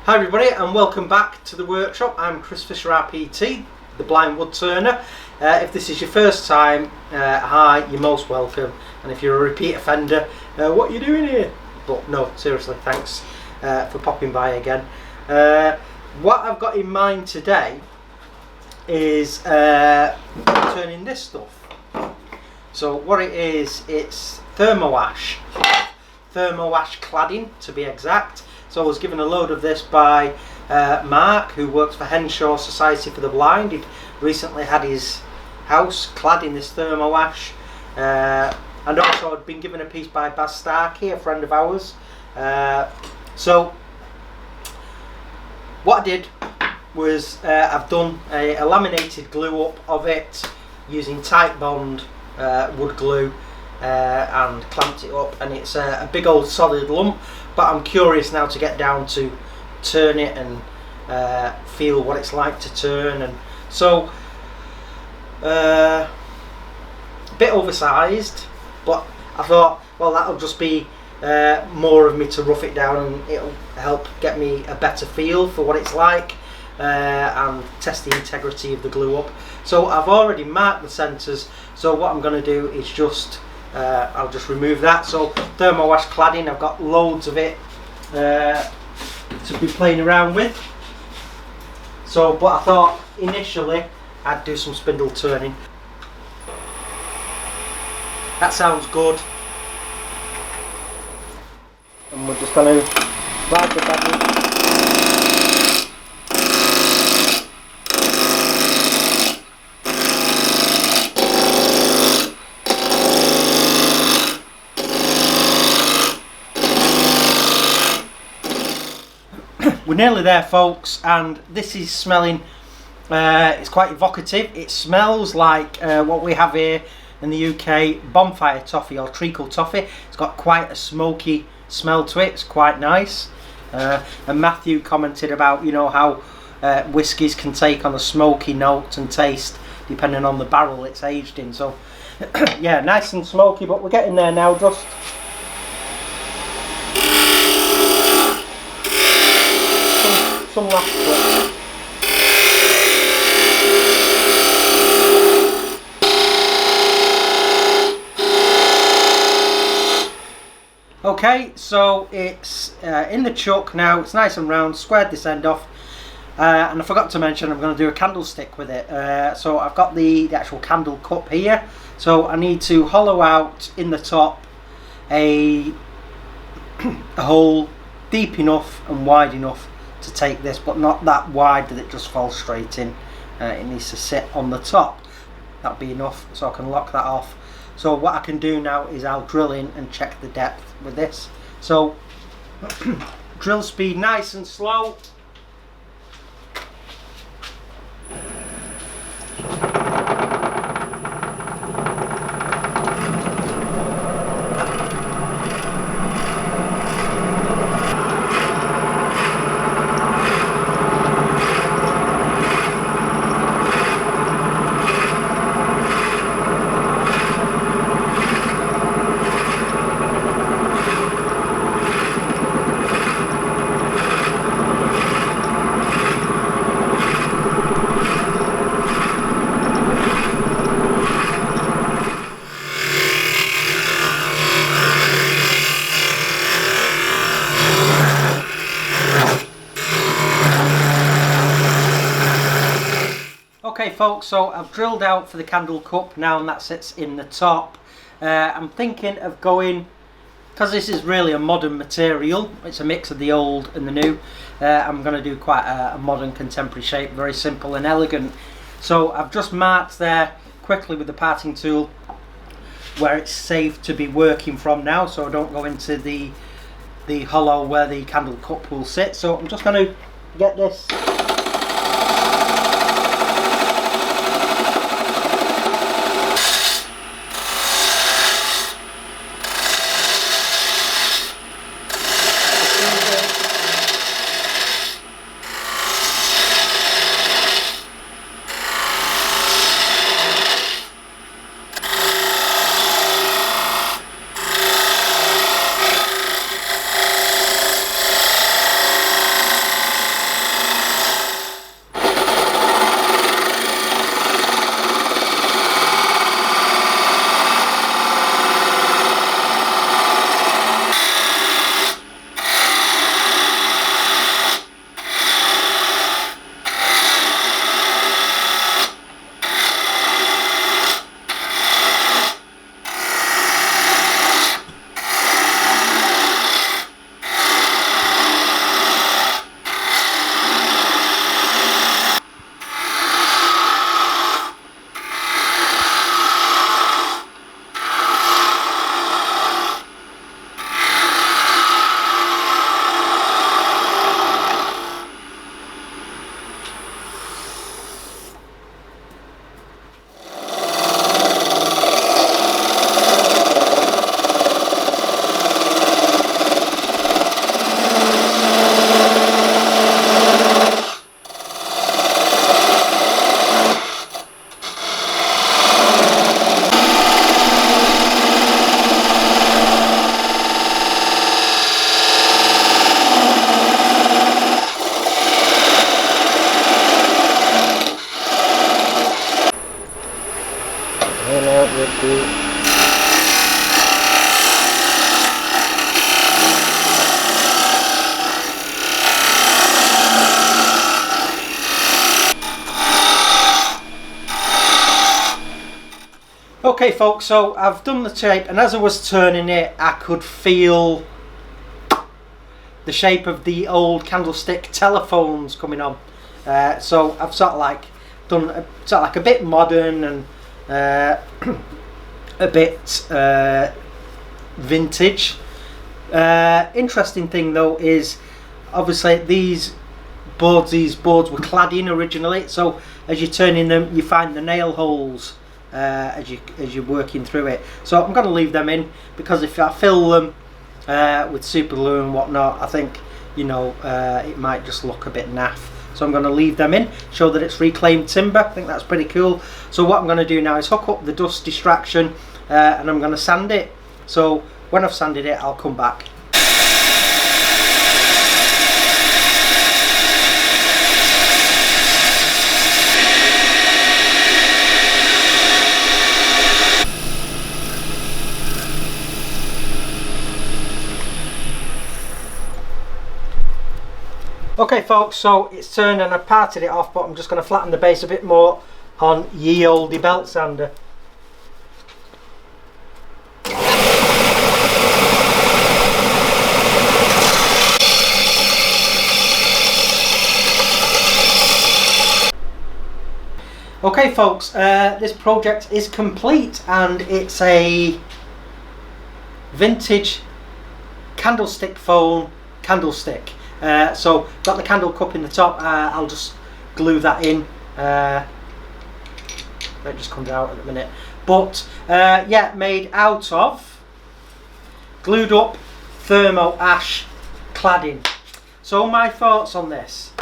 Hi everybody and welcome back to the workshop. I'm Chris Fisher RPT, the blind wood turner. If this is your first time, hi, you're most welcome, and if you're a repeat offender, what are you doing here? But no, seriously, thanks for popping by again. What I've got in mind today is turning this stuff. So what it is, it's Thermoash cladding to be exact. So I was given a load of this by Mark, who works for Henshaws Society for the Blind. He'd recently had his house clad in this Thermoash, and also I'd been given a piece by Baz Starkey, a friend of ours. So what I did was I've done a laminated glue up of it using tight bond wood glue and clamped it up, and it's a big old solid lump. But I'm curious now to get down to turn it and feel what it's like to turn. And so a bit oversized, but I thought, well, that'll just be more of me to rough it down, and it'll help get me a better feel for what it's like and test the integrity of the glue up. So I've already marked the centers, so what I'm going to do is just I'll just remove that. So Thermoash cladding, I've got loads of it to be playing around with. So, but I thought initially I'd do some spindle turning. That sounds good. And we're just going to ride the bevel. We're nearly there, folks, and this is smelling, it's quite evocative. It smells like what we have here in the UK, bonfire toffee or treacle toffee. It's got quite a smoky smell to it. It's quite nice. And Matthew commented about, you know, how whiskies can take on a smoky note and taste depending on the barrel it's aged in. So yeah, nice and smoky, but we're getting there now. Just some last clip. Okay, so it's in the chuck now. It's nice and round. Squared this end off, and I forgot to mention I'm going to do a candlestick with it. So I've got the actual candle cup here. So I need to hollow out in the top a hole deep enough and wide enough to take this, but not that wide that it just falls straight in. It needs to sit on the top. That'll be enough, so I can lock that off. So what I can do now is I'll drill in and check the depth with this. So drill speed nice and slow. Okay folks, so I've drilled out for the candle cup now, and that sits in the top. I'm thinking of going, because this is really a modern material, it's a mix of the old and the new, I'm going to do quite a modern contemporary shape, very simple and elegant. So I've just marked there quickly with the parting tool where it's safe to be working from now, so I don't go into the hollow where the candle cup will sit. So I'm just going to get this Okay folks, so I've done the tape, and as I was turning it I could feel the shape of the old candlestick telephones coming on. So I've sort of like done sort of like a bit modern and a bit vintage. Interesting thing though is obviously these boards were cladding originally, so as you're turning them you find the nail holes as you're working through it. So I'm going to leave them in, because if I fill them with super glue and whatnot, I think, you know, it might just look a bit naff. So I'm going to leave them in, show that it's reclaimed timber. I think that's pretty cool. So what I'm going to do now is hook up the dust distraction and I'm going to sand it. So when I've sanded it I'll come back. Okay folks, so it's turned and I parted it off, but I'm just going to flatten the base a bit more on ye olde belt sander. Okay folks, this project is complete, and it's a vintage candlestick phone candlestick. So got the candle cup in the top. I'll just glue that in. It just comes out at the minute, but yeah, made out of glued up Thermoash cladding. So my thoughts on this: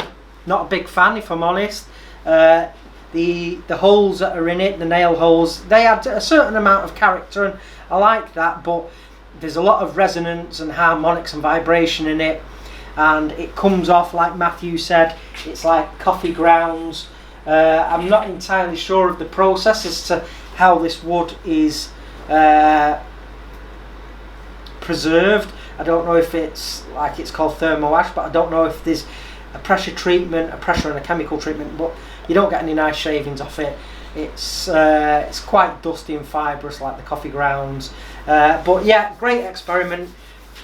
not a big fan, if I'm honest. The holes that are in it, the nail holes, they add a certain amount of character, and I like that. But there's a lot of resonance and harmonics and vibration in it. And it comes off, like Matthew said, it's like coffee grounds. I'm not entirely sure of the process as to how this wood is preserved. I don't know if it's like, it's called Thermoash, but I don't know if there's a pressure treatment, a pressure and a chemical treatment, but you don't get any nice shavings off it. It's quite dusty and fibrous like the coffee grounds. But yeah, great experiment.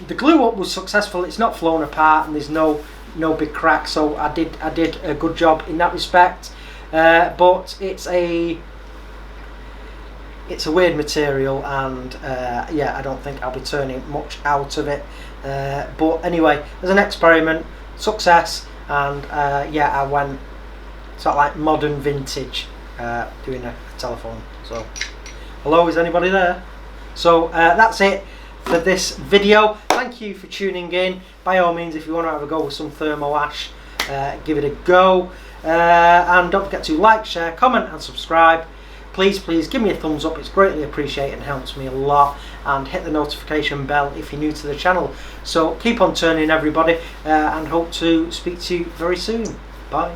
The glue up was successful. It's not flown apart and there's no big cracks, so I did a good job in that respect. But it's a weird material, and yeah, I don't think I'll be turning much out of it. But anyway, as an experiment, success, and yeah, I went sort of like modern vintage, doing a telephone. So hello, is anybody there? So that's it for this video. Thank you for tuning in. By all means, if you want to have a go with some Thermoash, give it a go, and don't forget to like, share, comment and subscribe. Please give me a thumbs up, it's greatly appreciated and helps me a lot, and hit the notification bell if you're new to the channel. So keep on turning everybody, and hope to speak to you very soon. Bye.